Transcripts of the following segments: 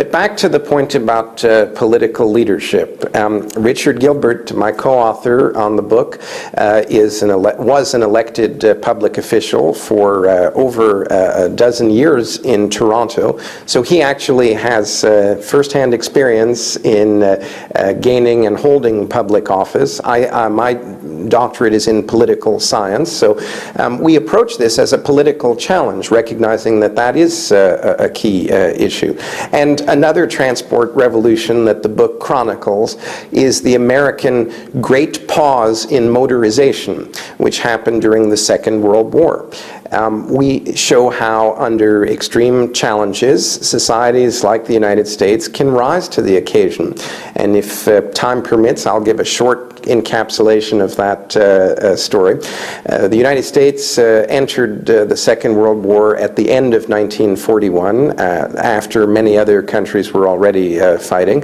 But back to the point about political leadership. Richard Gilbert, my co-author on the book, was an elected public official for over a dozen years in Toronto. So he actually has firsthand experience in gaining and holding public office. My doctorate is in political science, so we approach this as a political challenge, recognizing that that is a key issue. And another transport revolution that the book chronicles is the American Great Pause in motorization, which happened during the Second World War. We show how under extreme challenges, societies like the United States can rise to the occasion. And if time permits, I'll give a short encapsulation of that story. The United States entered the Second World War at the end of 1941, after many other countries were already fighting.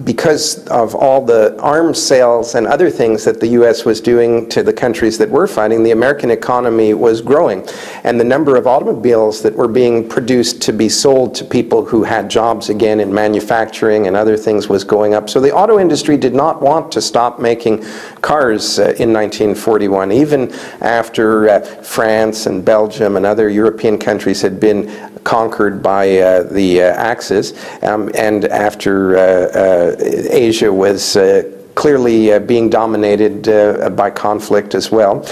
Because of all the arms sales and other things that the U.S. was doing to the countries that were fighting, the American economy was growing. And the number of automobiles that were being produced to be sold to people who had jobs again in manufacturing and other things was going up. So the auto industry did not want to stop making cars in 1941, even after France and Belgium and other European countries had been conquered by the Axis, and after Asia was clearly being dominated by conflict as well.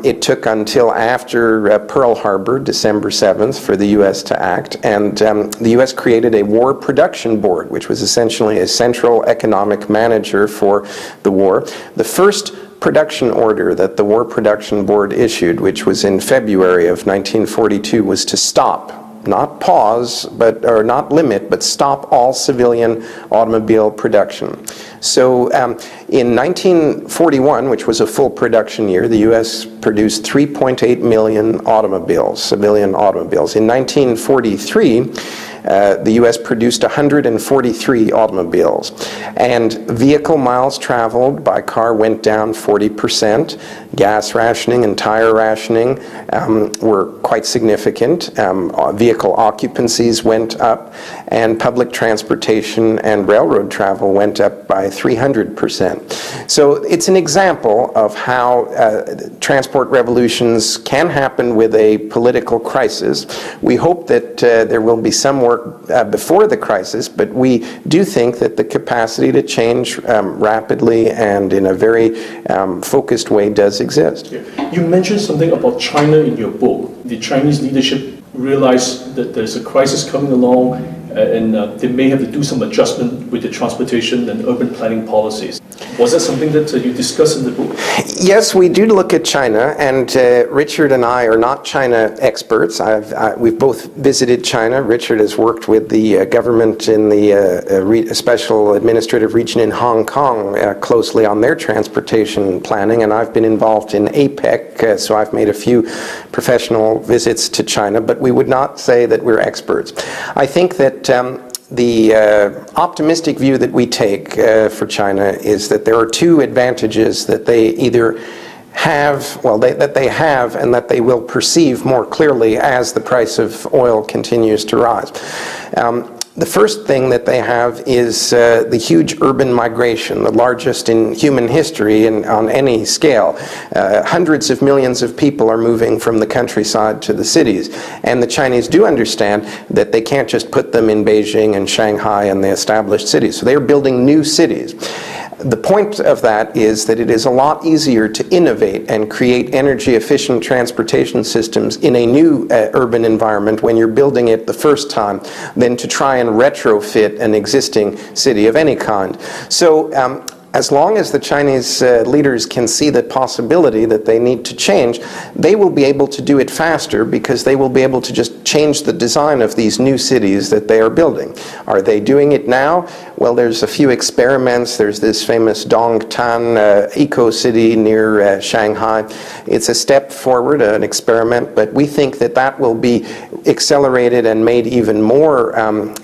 It took until after Pearl Harbor, December 7th, for the U.S. to act, and the U.S. created a War Production Board, which was essentially a central economic manager for the war. The first production order that the War Production Board issued, which was in February of 1942, was to stop, not pause, or not limit, but stop all civilian automobile production. So in 1941, which was a full production year, the U.S. produced 3.8 million automobiles, civilian automobiles. In 1943, the U.S. produced 143 automobiles, and vehicle miles traveled by car went down 40%. Gas rationing and tire rationing were quite significant. Vehicle occupancies went up, and public transportation and railroad travel went up by 300%. So it's an example of how transport revolutions can happen with a political crisis. We hope that there will be some work before the crisis, but we do think that the capacity to change rapidly and in a very focused way does exist. Yeah. You mentioned something about China in your book. The Chinese leadership realized that there's a crisis coming along, and they may have to do some adjustment with the transportation and urban planning policies. Was that something that you discuss in the book? Yes, we do look at China, and Richard and I are not China experts. We've both visited China. Richard has worked with the government in the special administrative region in Hong Kong closely on their transportation planning, and I've been involved in APEC, so I've made a few professional visits to China, but we would not say that we're experts. I think that the optimistic view that we take for China is that there are two advantages that they either have, that they have and that they will perceive more clearly as the price of oil continues to rise. The first thing that they have is the huge urban migration, the largest in human history and on any scale. Hundreds of millions of people are moving from the countryside to the cities. And the Chinese do understand that they can't just put them in Beijing and Shanghai and the established cities. So they're building new cities. The point of that is that it is a lot easier to innovate and create energy-efficient transportation systems in a new urban environment when you're building it the first time than to try and retrofit an existing city of any kind. So as long as the Chinese leaders can see the possibility that they need to change, they will be able to do it faster because they will be able to just change the design of these new cities that they are building. Are they doing it now? Well, there's a few experiments. There's this famous Dongtan eco-city near Shanghai. It's a step forward, an experiment, but we think that that will be accelerated and made even more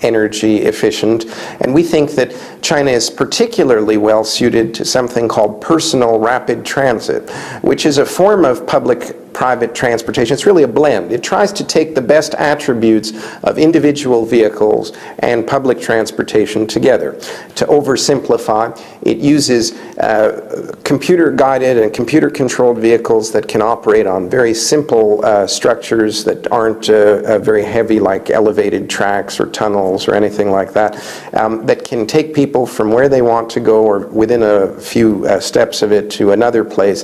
energy efficient. And we think that China is particularly well suited to something called personal rapid transit, which is a form of public private transportation. It's really a blend. It tries to take the best attributes of individual vehicles and public transportation together. To oversimplify, it uses computer-guided and computer-controlled vehicles that can operate on very simple structures that aren't very heavy, like elevated tracks or tunnels or anything like that, that can take people from where they want to go or within a few steps of it to another place,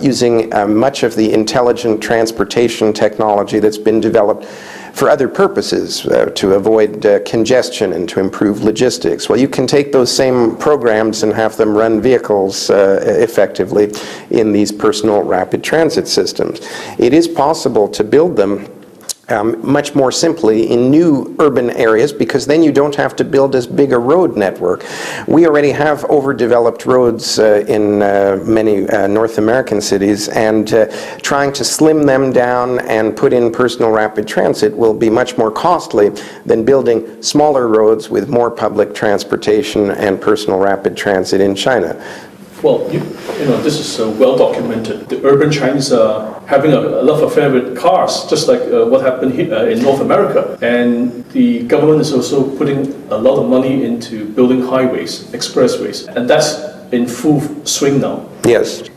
using much of the intelligent transportation technology that's been developed for other purposes, to avoid congestion and to improve logistics. Well, you can take those same programs and have them run vehicles effectively in these personal rapid transit systems. It is possible to build them much more simply in new urban areas, because then you don't have to build as big a road network. We already have overdeveloped roads in many North American cities, and trying to slim them down and put in personal rapid transit will be much more costly than building smaller roads with more public transportation and personal rapid transit in China. Well, you know, this is well documented. The urban Chinese are having a love affair with cars, just like what happened here, in North America. And the government is also putting a lot of money into building highways, expressways, and that's in full swing now. Yes.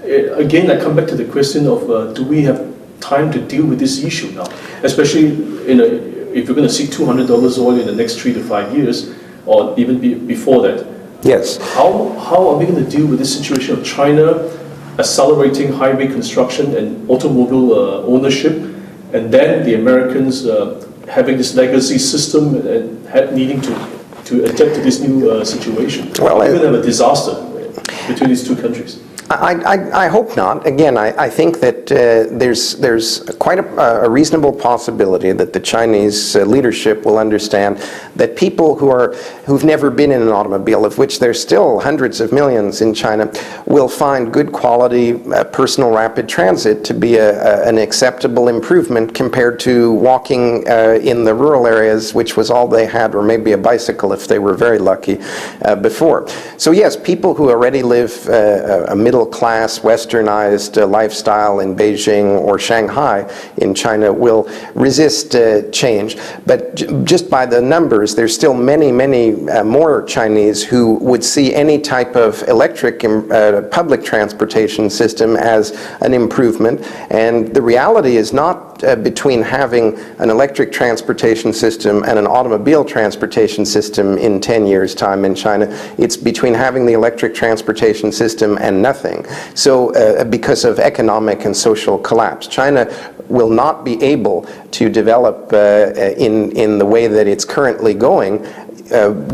Again, I come back to the question of do we have time to deal with this issue now? Especially if you're going to see $200 oil in the next 3 to 5 years, or even before that. Yes. How are we going to deal with this situation of China accelerating highway construction and automobile ownership, and then the Americans having this legacy system and needing to adapt to this new situation? Well, we're going to have a disaster between these two countries. I hope not. Again, I think that there's quite a reasonable possibility that the Chinese leadership will understand that people who've never been in an automobile, of which there's still hundreds of millions in China, will find good quality personal rapid transit to be an acceptable improvement compared to walking in the rural areas, which was all they had, or maybe a bicycle if they were very lucky before. So yes, people who already live a middle-class, westernized lifestyle in Beijing or Shanghai in China will resist change. But just by the numbers, there's still many, many more Chinese who would see any type of electric public transportation system as an improvement. And the reality is not between having an electric transportation system and an automobile transportation system in 10 years' time in China. It's between having the electric transportation system and nothing. So because of economic and social collapse, China will not be able to develop in the way that it's currently going,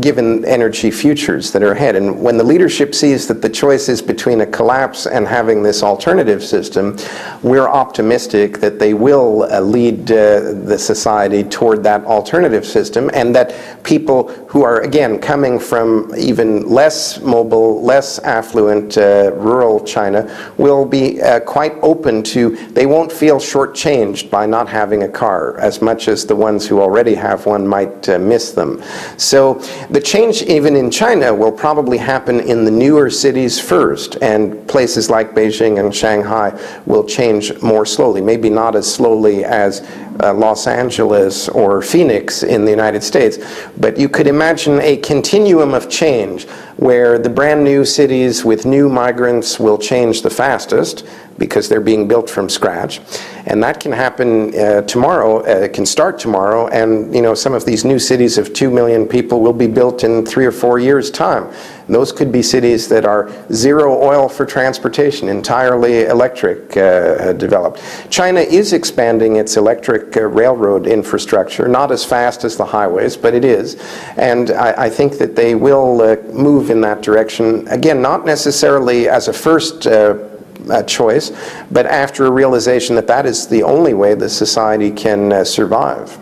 given energy futures that are ahead. And when the leadership sees that the choice is between a collapse and having this alternative system, we're optimistic that they will lead the society toward that alternative system, and that people who are, again, coming from even less mobile, less affluent rural China will be quite open to, they won't feel shortchanged by not having a car as much as the ones who already have one might miss them. So the change even in China will probably happen in the newer cities first, and places like Beijing and Shanghai will change more slowly, maybe not as slowly as Los Angeles or Phoenix in the United States, but you could imagine a continuum of change where the brand new cities with new migrants will change the fastest because they're being built from scratch. And that can happen tomorrow, it can start tomorrow, and some of these new cities of 2 million people will be built in 3 or 4 years' time. And those could be cities that are zero oil for transportation, entirely electric developed. China is expanding its electric railroad infrastructure, not as fast as the highways, but it is. And I think that they will move in that direction, again, not necessarily as a first choice, but after a realization that that is the only way the society can survive.